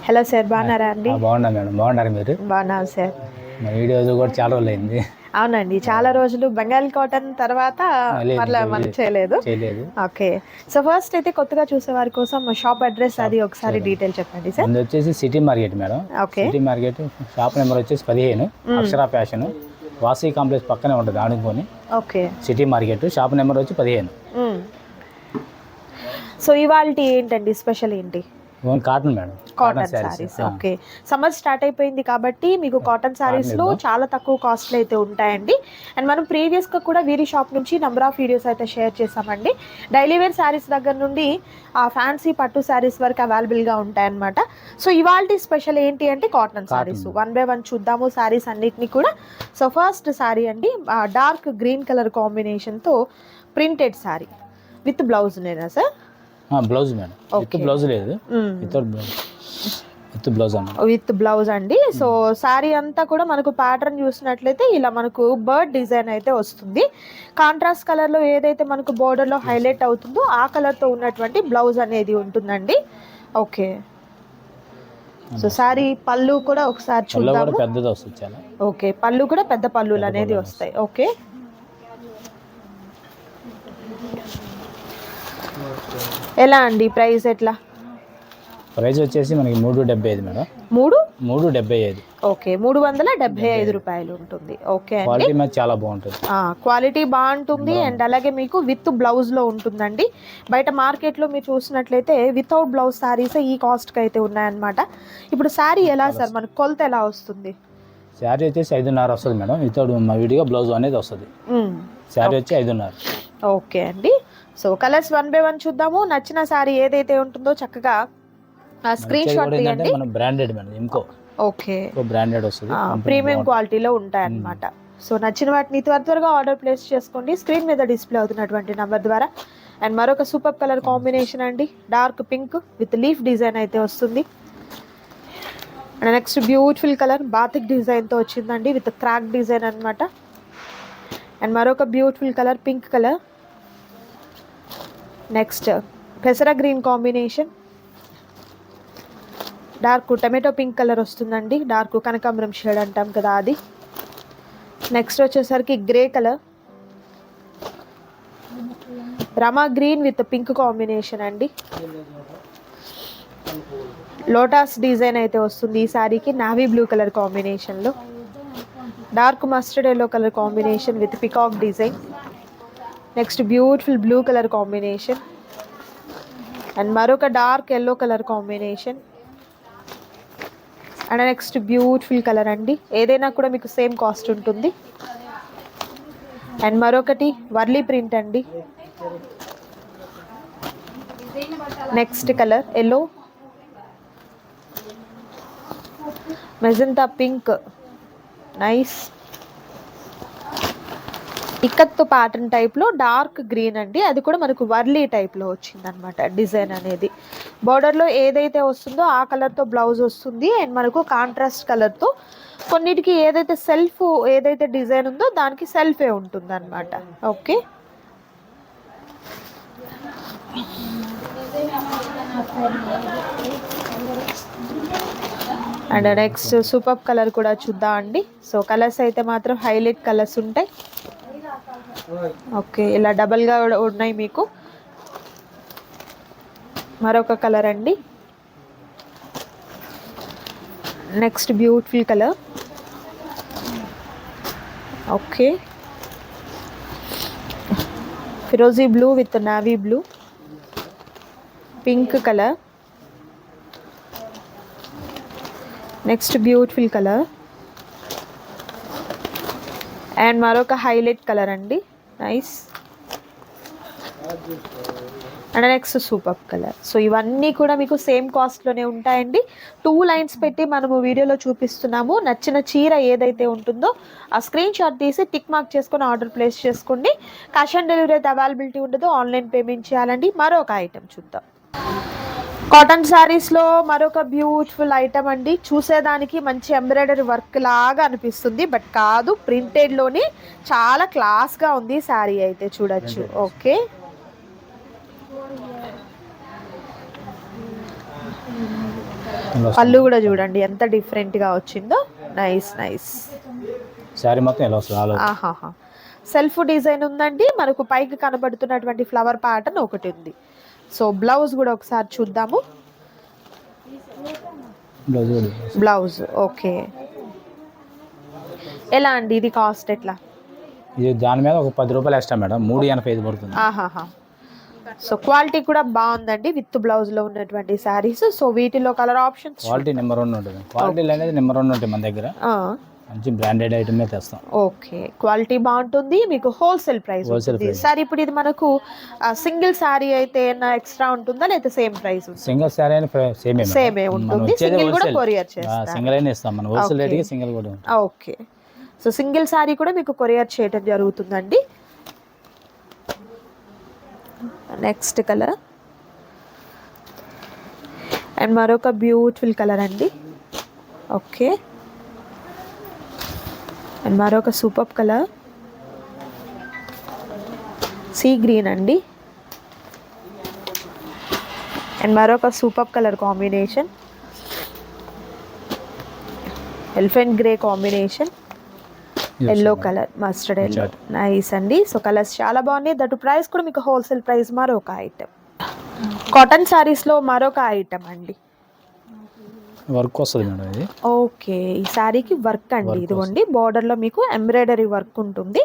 Hello sir, బాగున్నారా అండి? బాగున్నా మేడం. బాగున్నారు మీరు? బాగున్నాం సార్. మన వీడియోస్ కూడా చాలా రోజులు అయింది. అవునండి, చాలా రోజులు బెంగాల్ కాటన్ తర్వాత మళ్ళీ మనం చేయలేదు. ఓకే, సో ఫస్ట్ అయితే కొత్తగా చూసే వారి కోసం షాప్ అడ్రస్ అది ఒకసారి డీటెయిల్ చెప్పండి సార్. అది వచ్చేసి city market madam. City market shop number వచ్చేసి 15 అక్షర ఫ్యాషన్ వాసవి కాంప్లెక్స్ పక్కనే ఉంటుంది ఆడుకొని. Okay, city market shop number వచ్చి 15. సో ఇవాళ ఏంటండి స్పెషల్ ఏంటి? Cotton madam, cotton saris. Okay, summer start అయిపోయింది కాబట్టి మీకు కాటన్ సారీస్లో చాలా తక్కువ కాస్ట్లు అయితే ఉంటాయండి. అండ్ మనం ప్రీవియస్గా కూడా వీరి షాప్ నుంచి నెంబర్ ఆఫ్ వీడియోస్ అయితే షేర్ చేసామండి. డైలీ వేర్ శారీస్ దగ్గర నుండి ఆ ఫ్యాన్సీ పట్టు శారీస్ వరకు అవైలబుల్గా ఉంటాయన్నమాట. సో ఇవాళ స్పెషల్ ఏంటి అంటే కాటన్ సారీస్. 1 by 1 చూద్దాము శారీస్ అన్నిటిని కూడా. సో ఫస్ట్ శారీ అండి, డార్క్ గ్రీన్ కలర్ కాంబినేషన్తో ప్రింటెడ్ శారీ విత్ బ్లౌజ్ నేనా sir? Blouse madam, with blouse లేదు, విత్ బ్లౌజ్ అండి. విత్ బ్లౌజ్ అండి. సో శారీ అంతా కూడా మనకు ప్యాటర్న్ చూసినట్లయితే ఇలా మనకు బర్డ్ డిజైన్ అయితే వస్తుంది. కాంట్రాస్ట్ కలర్లో ఏదైతే మనకు బోర్డర్లో హైలైట్ అవుతుందో ఆ కలర్తో ఉన్నటువంటి బ్లౌజ్ అనేది ఉంటుందండి. ఓకే, సో శారీ పళ్ళు కూడా ఒకసారి చూద్దాము. పెద్దది వస్తుంది చాలా. ఓకే, పళ్ళు కూడా పెద్ద పళ్ళులు అనేది వస్తాయి. ఓకే, ఎలా అండి ప్రైస్? ఎట్లా ప్రైస్ వచ్చేసి మనకి 375 మేడం. 375. ఓకే, 375 రూపాయలు ఉంటుంది. ఓకే, క్వాలిటీ మ్యాచ్ చాలా బాగుంటుంది. క్వాలిటీ బాగుంటుంది అండ్ అలాగే మీకు విత్ బ్లౌజ్ లో ఉంటుందండి. బయట మార్కెట్ లో మీరు చూసినట్లయితే వితౌట్ బ్లౌజ్ శారీస్ ఈ కాస్ట్ కి అయితే ఉన్నాయన్నమాట. ఇప్పుడు శారీ ఎలా సార్, మనకు కొలత ఎలా వస్తుంది? శారీ వచ్చేసి 5.5 వస్తుంది మేడం. వితౌట్ విడిగా బ్లౌజ్ అనేది వస్తుంది. శారీ వచ్చి 5.5. ఓకే అండి. సో కలర్స్ 1 by 1 చూద్దాము. నచ్చిన శారీ ఏదైతే ఉంటుందో చక్కగా స్క్రీన్ షాట్ తీయండి. బ్రాండెడ్ మేడం, ఇంకో ఓకే బ్రాండెడ్ వస్తుంది, ప్రీమియం క్వాలిటీలో ఉంటాయన్నమాట. సో నచ్చిన వాటిని త్వరగా ఆర్డర్ ప్లేస్ చేసుకోండి స్క్రీన్ మీద డిస్ప్లే అవుతున్నటువంటి నంబర్ ద్వారా. అండ్ మరొక సూపర్ కలర్ కాంబినేషన్ అండి, dark pink with leaf design అయితే వస్తుంది. And next beautiful colour batik డిజైన్తో వచ్చిందండి విత్ క్రాక్ డిజైన్ అనమాట. అండ్ మరొక beautiful colour pink colour. Next పెసర green combination, dark tomato pink colour వస్తుందండి, డార్క్ కనకాంబరం షేడ్ అంటాం కదా అది. నెక్స్ట్ వచ్చేసరికి grey colour, Rama green with pink combination అండి. లోటస్ డిజైన్ అయితే వస్తుంది ఈ శారీకి నావీ బ్లూ కలర్ కాంబినేషన్లో. Dark mustard yellow colour combination with peacock design. Next beautiful blue colour combination and మరొక dark yellow colour combination. And next beautiful colour అండి, ఏదైనా కూడా మీకు సేమ్ కాస్ట్ ఉంటుంది. అండ్ మరొకటి వర్లీ ప్రింట్ అండి. Next colour yellow, magenta pink, nice ikat pattern టైప్లో dark green అండి, అది కూడా మనకు వర్లీ టైప్లో వచ్చిందనమాట డిజైన్ అనేది. బార్డర్లో ఏదైతే వస్తుందో ఆ కలర్తో బ్లౌజ్ వస్తుంది అండ్ మనకు కాంట్రాస్ట్ కలర్తో కొన్నిటికి ఏదైతే సెల్ఫ్ ఏదైతే డిజైన్ ఉందో దానికి సెల్ఫే ఉంటుంది అనమాట. Okay, and next super colour కూడా చూద్దాం అండి. సో కలర్స్ అయితే మాత్రం హైలైట్ కలర్స్ ఉంటాయి. ఓకే, ఇలా డబల్గా ఉన్నాయి మీకు. మరొక కలర్ అండి, నెక్స్ట్ బ్యూటిఫుల్ కలర్. ఓకే, ఫిరోజీ blue with navy blue, pink colour. Next beautiful colour and మరొక హైలైట్ కలర్ అండి, nice. And next super colour. So ఇవన్నీ కూడా మీకు సేమ్ కాస్ట్లోనే ఉంటాయండి. 2 లైన్స్ పెట్టి మనము వీడియోలో చూపిస్తున్నాము. నచ్చిన చీర ఏదైతే ఉంటుందో ఆ స్క్రీన్ షాట్ తీసి టిక్ మార్క్ చేసుకొని ఆర్డర్ ప్లేస్ చేసుకోండి. క్యాష్ ఆన్ డెలివరీ అయితే అవైలబిలిటీ ఉండదు, ఆన్లైన్ పేమెంట్ చేయాలండి. మరొక ఐటెం చూద్దాం. కాటన్ శారీస్లో మరొక బ్యూటిఫుల్ ఐటమ్ అండి, చూసేదానికి మంచి ఎంబ్రాయిడరీ వర్క్ లాగా అనిపిస్తుంది బట్ కాదు, ప్రింటెడ్లోని చాలా క్లాస్గా ఉంది శారీ అయితే చూడొచ్చు. ఓకే, పళ్ళు కూడా చూడండి ఎంత డిఫరెంట్గా వచ్చిందో. Nice nice. శారీ మొత్తం ఇలా వస్తుంది. ఆహాహా. సెల్ఫ్ డిజైన్ ఉందండి, మనకు పైకి కనబడుతున్నటువంటి ఫ్లవర్ ప్యాటర్న్ ఒకటి ఉంది. సో బ్లౌజ్ కూడా ఒకసారి చూద్దాము. Blouse okay. ఎలా అండి ఇది కాస్ట్ ఎట్లా? ఇది దాని మీద ఒక 10 రూపాయలు ఎక్స్ట్రా మేడం, 385 పడుతుంది. ఆహాహా. సో క్వాలిటీ కూడా బాగుందండి విత్ బ్లౌజ్ లో ఉన్నటువంటి శారీస్. సో వీటిలో కలర్ ఆప్షన్స్ క్వాలిటీ నెంబర్ 1 ఉంటుంది. క్వాలిటీ అనేది నెంబర్ 1 ఉంటుంది మన దగ్గర. మంచి బ్రాండెడ్ ఐటమే తెస్తాం. ఓకే, క్వాలిటీ బాగుంటుంది, మీకు హోల్సేల్ ప్రైస్ ఉంటుంది. సార్ ఇప్పుడు ఇది మనకు సింగిల్ శారీ అయితే ఏమైనా ఎక్స్ట్రా ఉంటుందా లేదా సేమ్ ప్రైస్? సింగిల్ శారీ అయినా సేమే ఉంటుంది. సింగిల్ కూడా కొరియర్ చేస్తాం. సింగిల్ అయినా ఇస్తాం మనం, హోల్సేల్ రేట్కి సింగిల్ కూడా. ఓకే, సో సింగిల్ శారీ కూడా మీకు కొరియర్ చేయడం జరుగుతుందండి. నెక్స్ట్ కలర్ అండ్ మరొక బ్యూటిఫుల్ కలర్ అండి. ఓకే, అండ్ మరొక సూపర్ కలర్ సీ గ్రీన్ అండి. అండ్ మరొక super colour combination elephant grey combination, yellow colour, mustard yellow. Nice అండి. సో కలర్స్ చాలా బాగున్నాయి. దట్ ప్రైస్ కూడా మీకు హోల్సేల్ ప్రైస్. మరొక ఐటమ్ కాటన్ శారీస్లో మరొక ఐటమ్ అండి. వర్క్ వస్తుంది మేడం ఇది. ఓకే, ఈ శారీకి వర్క్ అండి. ఇదిగోండి బార్డర్లో మీకు ఎంబ్రాయిడరీ వర్క్ ఉంటుంది.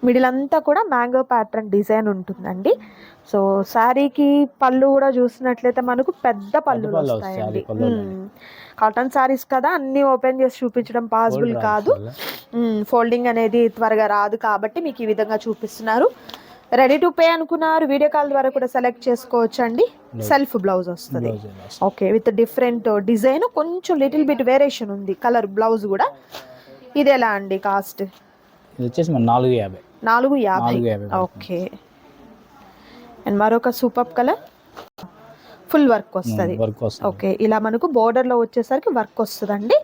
మిడిల్ అంతా కూడా మ్యాంగో ప్యాటర్న్ డిజైన్ ఉంటుందండి. సో శారీకి పళ్ళు కూడా చూసినట్లయితే మనకు పెద్ద పళ్ళు వస్తాయండి. కాటన్ శారీస్ కదా, అన్నీ ఓపెన్ చేసి చూపించడం పాసిబుల్ కాదు. ఫోల్డింగ్ అనేది త్వరగా రాదు కాబట్టి మీకు ఈ విధంగా చూపిస్తున్నారు. రెడీ టు పే అనుకున్నారు, వీడియో కాల్ ద్వారా కూడా సెలెక్ట్ చేసుకోవచ్చు అండి. సెల్ఫ్ బ్లౌజ్ వస్తుంది. ఓకే, విత్ డిఫరెంట్ డిజైన్, కొంచెం లిటిల్ బిట్ వేరియేషన్ ఉంది కలర్ బ్లౌజ్ కూడా. ఇది ఎలా అండి కాస్ట్? ఇది వచ్చేసి 450. 450. ఓకే, అండ్ మరొక సూపర్ కలర్ ఫుల్ వర్క్ వస్తుంది. ఓకే, ఇలా మనకు బోర్డర్లో వచ్చేసరికి వర్క్ వస్తుందండి.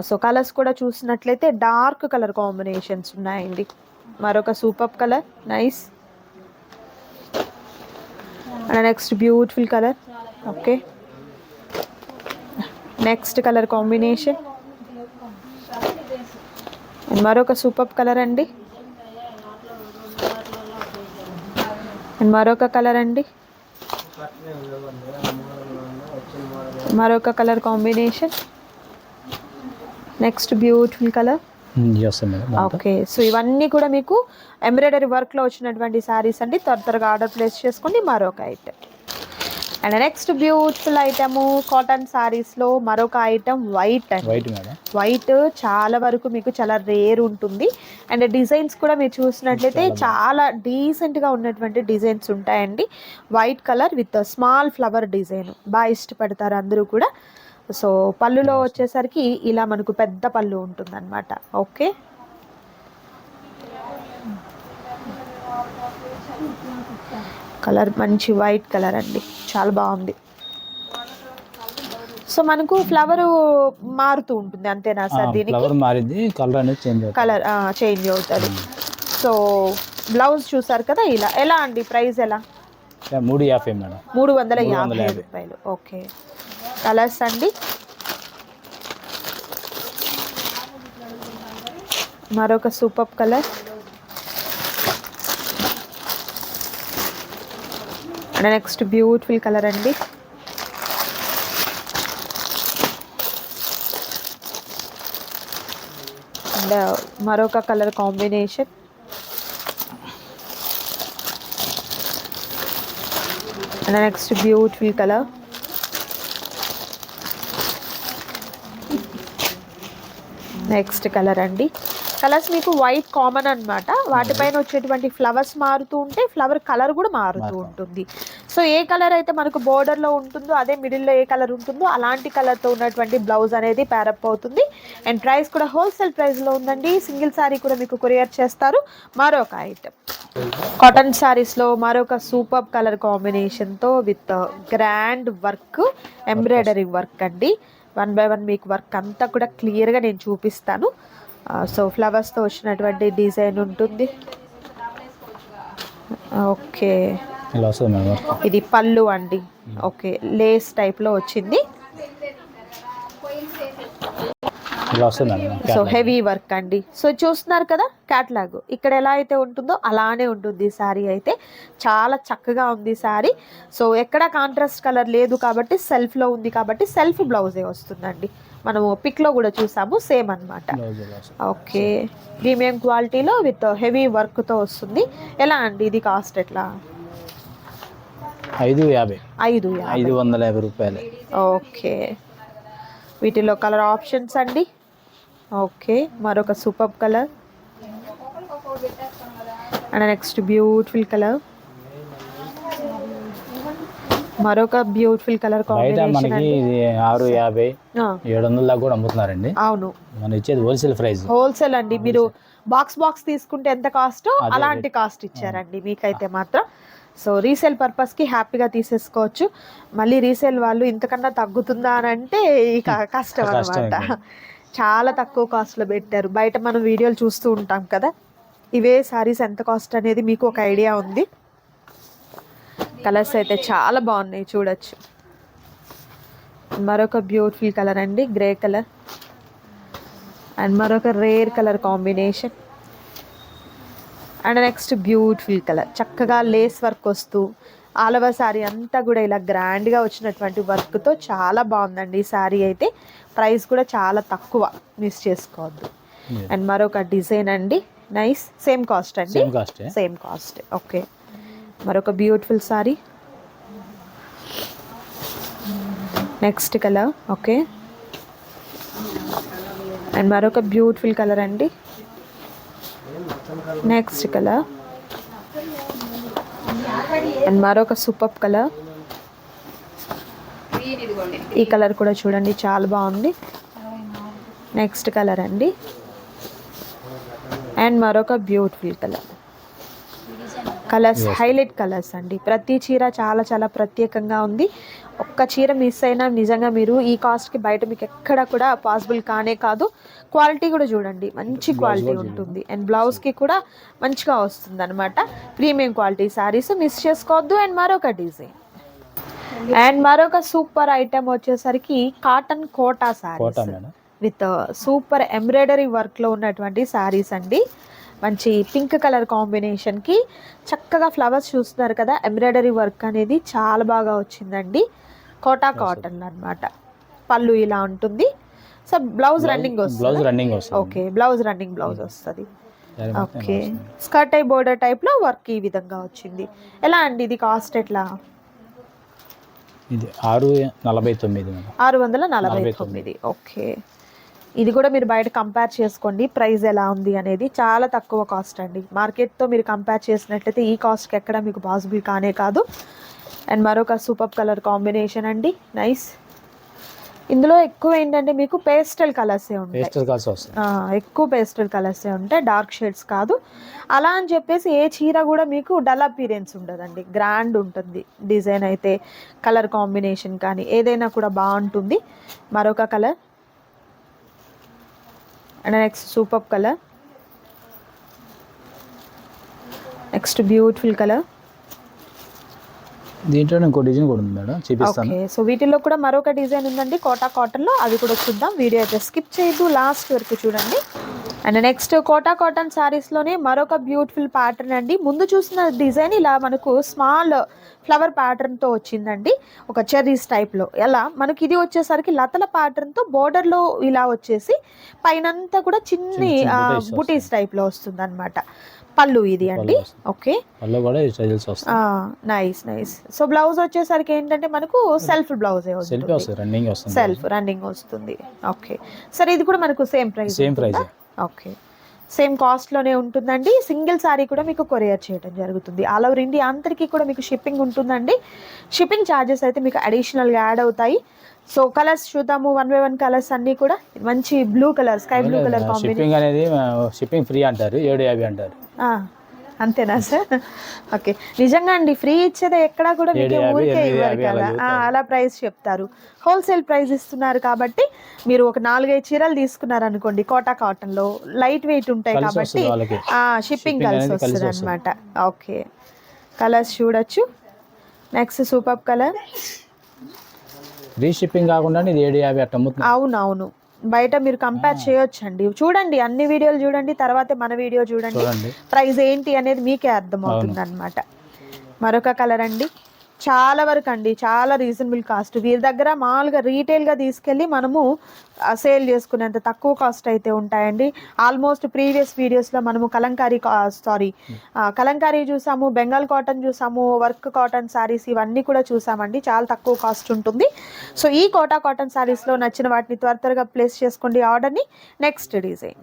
సో కలర్స్ కూడా చూసినట్లయితే డార్క్ కలర్ కాంబినేషన్స్ ఉన్నాయండి. మరొక super colour, nice. And next beautiful colour. Okay, next colour combination and మరొక సూపర్ కలర్ అండి. అండ్ మరొక కలర్ అండి, మరొక colour combination, next beautiful colour. Okay, so ఇవన్నీ కూడా మీకు ఎంబ్రాయిడరీ వర్క్లో వచ్చినటువంటి శారీస్ అండి. త్వరగా ఆర్డర్ ప్లేస్ చేసుకోండి. మరొక item and next beautiful item cotton శారీస్లో మరొక ఐటమ్ వైట్ అండి. వైట్ చాలా వరకు మీకు చాలా రేర్ ఉంటుంది. అండ్ డిజైన్స్ కూడా మీరు చూసినట్లయితే చాలా డీసెంట్గా ఉన్నటువంటి డిజైన్స్ ఉంటాయండి. White colour with small flower design బాగా ఇష్టపడతారు అందరూ కూడా. సో పళ్ళులో వచ్చేసరికి ఇలా మనకు పెద్ద పళ్ళు ఉంటుందన్నమాట. ఓకే, కలర్ మంచి వైట్ కలర్ అండి, చాలా బాగుంది. సో మనకు ఫ్లవర్ మారుతూ ఉంటుంది అంతేనా సార్? దీనికి కలర్ చేంజ్ అవుతుంది. సో బ్లౌజ్ చూసారు కదా, ఇలా ఎలా అండి ప్రైస్ ఎలా? 350 మేడం. 350 రూపాయలు. ఓకే, కలర్స్ అండి మరొక super colour and next beautiful colour అండి. అండ్ మరొక colour combination and next beautiful colour. Next colour అండి. కలర్స్ మీకు వైట్ కామన్ అన్నమాట. వాటిపైన వచ్చేటువంటి ఫ్లవర్స్ మారుతూ ఉంటే ఫ్లవర్ కలర్ కూడా మారుతూ ఉంటుంది. సో ఏ కలర్ అయితే మనకు బోర్డర్లో ఉంటుందో అదే మిడిల్లో ఏ కలర్ ఉంటుందో అలాంటి కలర్తో ఉన్నటువంటి బ్లౌజ్ అనేది ప్యారప్ అవుతుంది. అండ్ ప్రైస్ కూడా హోల్సేల్ ప్రైస్లో ఉందండి. సింగిల్ శారీ కూడా మీకు కొరియర్ చేస్తారు. మరొక ఐటమ్ కాటన్ శారీస్లో మరొక సూపర్ కలర్ కాంబినేషన్తో with grand work, embroidery work అండి. 1 by 1 మీకు వర్క్ అంతా కూడా క్లియర్గా నేను చూపిస్తాను. సో ఫ్లవర్స్తో వచ్చినటువంటి డిజైన్ ఉంటుంది. ఓకే, ఇది పళ్ళు అండి. ఓకే, లేస్ టైప్లో వచ్చింది. ఇలా వస్తుంది మేడం. సో హెవీ వర్క్ అండి. సో చూస్తున్నారు కదా క్యాట్లాగ్, ఇక్కడ ఎలా అయితే ఉంటుందో అలానే ఉంటుంది శారీ అయితే. చాలా చక్కగా ఉంది శారీ. సో ఎక్కడ కాంట్రాస్ట్ కలర్ లేదు కాబట్టి సెల్ఫ్లో ఉంది కాబట్టి సెల్ఫ్ బ్లౌజే వస్తుందండి. మనము పిక్లో కూడా చూసాము, సేమ్ అనమాట. ఓకే, ప్రీమియం క్వాలిటీలో విత్ హెవీ వర్క్తో వస్తుంది. ఎలా అండి ఇది కాస్ట్ ఎట్లా? 550. 550 రూపాయలు. ఓకే, వీటిలో కలర్ ఆప్షన్స్ అండి. ఓకే, మరొక super colour and next beautiful colour, మరొక బ్యూటిఫుల్ కలర్ కాంబినేషన్. మనకి 650 700 దాకా కూడా అమ్ముతున్నారండి. అవును, మనం ఇచ్చేది హోల్సేల్ ప్రైస్. హోల్సేల్ అండి. మీరు బాక్స్ తీసుకుంటే ఎంత కాస్ట్ అలాంటి కాస్ట్ ఇచ్చారండి మీకైతే మాత్రం. సో రీసేల్ పర్పస్కి హ్యాపీగా తీసేసుకోవచ్చు. మళ్ళీ రీసేల్ వాళ్ళు ఇంతకన్నా తగ్గుతుందా అని అంటే ఇక కష్టం అనమాట. చాలా తక్కువ కాస్ట్లో పెట్టారు. బయట మనం వీడియోలు చూస్తూ ఉంటాం కదా, ఇవే సారీస్ ఎంత కాస్ట్ అనేది మీకు ఒక ఐడియా ఉంది. కలర్స్ అయితే చాలా బాగున్నాయి, చూడొచ్చు. మరొక బ్యూటిఫుల్ కలర్ అండి, గ్రే కలర్ అండ్ మరొక rare colour combination and next beautiful colour. చక్కగా లేస్ వర్క్ వస్తూ ఆల్ ఓవర్ శారీ అంతా కూడా ఇలా గ్రాండ్గా వచ్చినటువంటి వర్క్తో చాలా బాగుందండి ఈ శారీ అయితే. ప్రైస్ కూడా చాలా తక్కువ, మిస్ చేసుకోవద్దు. అండ్ మరొక డిజైన్ అండి, నైస్. సేమ్ కాస్ట్ అండి, సేమ్ కాస్ట్. ఓకే, మరొక beautiful sari, next colour. Okay, and మరొక బ్యూటిఫుల్ కలర్ అండి, నెక్స్ట్ కలర్ అండ్ మరొక సూపర్ కలర్. ఈ కలర్ కూడా చూడండి చాలా బాగుంది. నెక్స్ట్ కలర్ అండి అండ్ మరొక beautiful colour. Colours highlight colours అండి. ప్రతి చీర చాలా చాలా ప్రత్యేకంగా ఉంది. ఒక్క చీర మిస్ అయినా నిజంగా మీరు ఈ కాస్ట్కి బయట మీకు ఎక్కడ కూడా పాసిబుల్ కానే కాదు. క్వాలిటీ కూడా చూడండి, మంచి క్వాలిటీ ఉంటుంది. అండ్ బ్లౌజ్కి కూడా మంచిగా వస్తుంది అనమాట. ప్రీమియం క్వాలిటీ శారీస్ మిస్ చేసుకోవద్దు. అండ్ మరొక డిజైన్ అండ్ మరొక సూపర్ ఐటమ్ వచ్చేసరికి cotton Kota saris with super embroidery వర్క్లో ఉన్నటువంటి శారీస్ అండి. మంచి పింక్ కలర్ కాంబినేషన్కి చక్కగా ఫ్లవర్స్ చూస్తున్నారు కదా, ఎంబ్రాయిడరీ వర్క్ అనేది చాలా బాగా వచ్చిందండి. కోటా కాటన్ అన్నమాట. పళ్ళు ఇలా ఉంటుంది. సో బ్లౌజ్ రన్నింగ్ వస్తుంది. ఓకే, బ్లౌజ్ రన్నింగ్ బ్లౌజ్ వస్తుంది. ఓకే, స్కర్ట్ ఐ బోర్డర్ టైప్లో వర్క్ ఈ విధంగా వచ్చింది. ఎలా అండి ఇది కాస్ట్ ఎట్లా? ఇది 649. ఓకే, ఇది కూడా మీరు బయట కంపేర్ చేసుకోండి ప్రైస్ ఎలా ఉంది అనేది. చాలా తక్కువ కాస్ట్ అండి. మార్కెట్తో మీరు కంపేర్ చేసినట్లయితే ఈ కాస్ట్కి ఎక్కడ మీకు పాసిబుల్ కానే కాదు. అండ్ మరొక సూపర్ కలర్ కాంబినేషన్ అండి, నైస్. ఇందులో ఎక్కువ ఏంటంటే మీకు పేస్టల్ కలర్సే ఉంటాయి, ఎక్కువ పేస్టల్ కలర్సే ఉంటాయి, డార్క్ షేడ్స్ కాదు. అలా అని చెప్పేసి ఏ చీర కూడా మీకు డల్ అపీరెన్స్ ఉండదండి, గ్రాండ్ ఉంటుంది. డిజైన్ అయితే కలర్ కాంబినేషన్ కానీ ఏదైనా కూడా బాగుంటుంది. మరొక colour and next super colour, next beautiful colour. దీంట్లో ఇంకో డిజైన్ కూడా ఉంది మేడం, చూపిస్తాను. ఓకే, సో వీటిల్లో కూడా మరొక డిజైన్ ఉందండి కోటా కాటన్లో, అది కూడా చూద్దాం. వీడియో అయితే స్కిప్ చేయొద్దు, లాస్ట్ వరకు చూడండి. అండ్ నెక్స్ట్ కోటా కాటన్ శారీస్లోనే మరొక బ్యూటిఫుల్ ప్యాటర్న్ అండి. ముందు చూసిన డిజైన్ ఇలా మనకు స్మాల్ ఫ్లవర్ ప్యాటర్న్తో వచ్చిందండి, ఒక చెర్రీస్ టైప్లో. ఎలా మనకి ఇది వచ్చేసరికి లతల ప్యాటర్న్తో బోర్డర్లో ఇలా వచ్చేసి పైనంతా కూడా చిన్ని బుటీస్ టైప్లో వస్తుంది అనమాట. పళ్ళు ఇది అండి. Okay, nice nice. So blouse వచ్చేసరికి ఏంటంటే మనకు సెల్ఫ్ బ్లౌజ్ సెల్ఫ్ రన్నింగ్ వస్తుంది. ఓకే, సరే ఇది కూడా మనకు సేమ్ ప్రైస్. ఓకే, సేమ్ కాస్ట్లోనే ఉంటుందండి. సింగిల్ శారీ కూడా మీకు కొరియర్ చేయడం జరుగుతుంది. ఆల్ ఓవర్ ఇండియా అంతటికీ కూడా మీకు షిప్పింగ్ ఉంటుందండి. షిప్పింగ్ ఛార్జెస్ అయితే మీకు అడిషనల్గా యాడ్ అవుతాయి. సో కలర్స్ చూద్దాము, 1 by 1 కలర్స్ అన్నీ కూడా. మంచి blue colour, sky blue colour combination అనేది షిప్పింగ్ ఫ్రీ అంటారు, 750 అంటారు. అంతేనా సార్? ఓకే, నిజంగా అండి ఫ్రీ ఇచ్చేదే ఎక్కడా కూడా మీకు ఊరికే ఇవ్వరు కదా, అలా ప్రైస్ చెప్తారు. హోల్సేల్ ప్రైస్ ఇస్తున్నారు కాబట్టి మీరు ఒక 4-5 చీరలు తీసుకున్నారు అనుకోండి కోటా కాటన్లో, లైట్ వెయిట్ ఉంటాయి కాబట్టి షిప్పింగ్ కలిసి వస్తుంది అనమాట. ఓకే, కలర్స్ చూడొచ్చు. Next super colour free shipping కాకుండా ఇది 750 అట్ట అమ్ముతుంది. అవునవును, బయట మీరు కంపేర్ చేయొచ్చండి. చూడండి, అన్ని వీడియోలు చూడండి, తర్వాత మన వీడియో చూడండి, ప్రైస్ ఏంటి అనేది మీకే అర్థమవుతుంది అనమాట. మరొక కలర్ అండి, చాలా వరకు అండి చాలా రీజనబుల్ కాస్ట్. వీరి దగ్గర మామూలుగా రీటైల్గా తీసుకెళ్ళి మనము సేల్ చేసుకునేంత తక్కువ కాస్ట్ అయితే ఉంటాయండి. ఆల్మోస్ట్ ప్రీవియస్ వీడియోస్లో మనము కలంకారీ చూసాము, బెంగాల్ కాటన్ చూసాము, వర్క్ కాటన్ శారీస్ ఇవన్నీ కూడా చూసామండి. చాలా తక్కువ కాస్ట్ ఉంటుంది. సో ఈ కోటా కాటన్ శారీస్లో నచ్చిన వాటిని త్వరగా ప్లేస్ చేసుకోండి ఆర్డర్ని. నెక్స్ట్ డిజైన్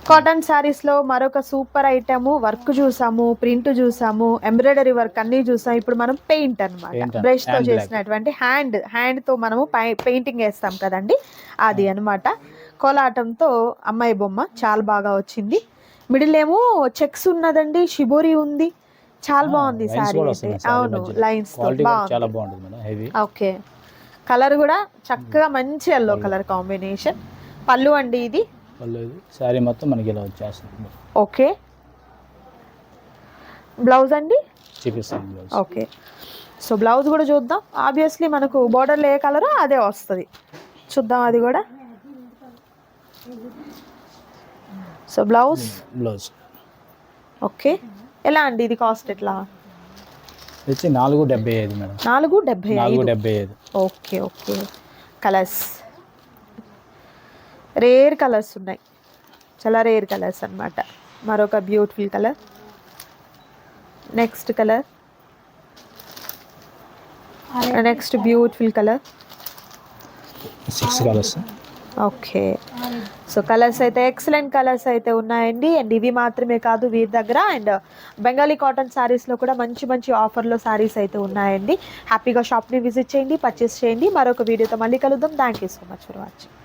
కాటన్ శారీస్లో మరొక సూపర్ ఐటమ్. వర్క్ చూసాము, ప్రింట్ చూసాము, ఎంబ్రాయిడరీ వర్క్ అన్నీ చూసాము. ఇప్పుడు మనం పెయింట్ అనమాట, బ్రష్తో చేసినటువంటి హ్యాండ్తో మనము పెయింటింగ్ వేస్తాం కదండి, అది అనమాట. కోలాటంతో అమ్మాయి బొమ్మ చాలా బాగా వచ్చింది. మిడిల్ ఏమో చెక్స్ ఉన్నదండి, షిబోరి ఉంది, చాలా బాగుంది శారీ అయితే. అవును, లైన్స్ బాగుంది. ఓకే, కలర్ కూడా చక్కగా మంచి ఎల్లో కలర్ కాంబినేషన్. పళ్ళు అండి ఇది, శారీ మొత్తం మనకి ఇలా వచ్చేస్తుంది. ఓకే, బ్లౌజ్ అండి చూపిస్తాను. ఓకే, సో బ్లౌజ్ కూడా చూద్దాం. ఆబ్వియస్లీ మనకు బోర్డర్లో ఏ కలరో అదే వస్తుంది, చూద్దాం అది కూడా. సో బ్లౌజ్ ఓకే, ఎలా అండి ఇది కాస్ట్ ఎట్లా? వచ్చి 475 madam. 475. Okay okay. Colours rare colours ఉన్నాయి, చాలా రేర్ కలర్స్ అన్నమాట. మరొక beautiful colour, next colour, next beautiful colour. 6 colours. Okay, so colours అయితే ఎక్సలెంట్ కలర్స్ అయితే ఉన్నాయండి. అండ్ ఇవి మాత్రమే కాదు, వీరి దగ్గర అండ్ బెంగాలీ కాటన్ శారీస్లో కూడా మంచి మంచి ఆఫర్లో శారీస్ అయితే ఉన్నాయండి. హ్యాపీగా షాప్ని విజిట్ చేయండి, పర్చేస్ చేయండి. మరొక వీడియోతో మళ్ళీ కలుద్దాం. Thank you so much for watching.